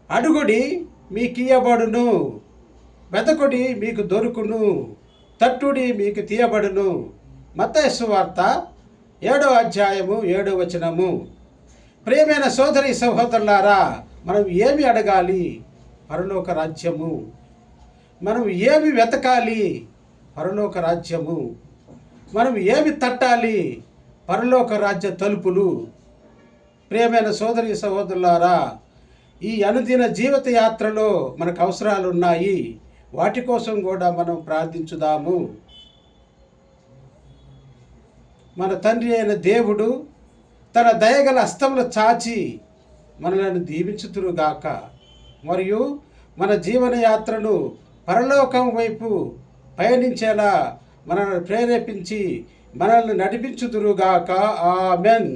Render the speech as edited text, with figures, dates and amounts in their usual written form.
అడుగుడి మీకియ్యబడును, వెదకుడి మీకు దొరుకును, తట్టుడి మీకు తీయబడును. మత్తయి సువార్త 7వ అధ్యాయము 7వ వచనము. ప్రియమైన సోదరి సహోదరులారా, మనం ఏమి అడగాలి? పరలోక రాజ్యము. మనం ఏమి వెతకాలి? పరలోక రాజ్యము. మనం ఏమి తట్టాలి? పరలోక రాజ్య తలుపులు. ప్రియమైన సోదరి సహోదరులారా, ఈ అనుదిన జీవిత యాత్రలో మనకు అవసరాలు ఉన్నాయి. వాటి కోసం కూడా మనం ప్రార్థించుదాము. మన తండ్రి అయిన దేవుడు తన దయగల హస్తములు చాచి మనలను దీవించుదురుగాక. మరియు మన జీవన యాత్రను పరలోకం వైపు పయనించేలా మనల్ని ప్రేరేపించి మనల్ని నడిపించుదురుగాక. ఆమెన్.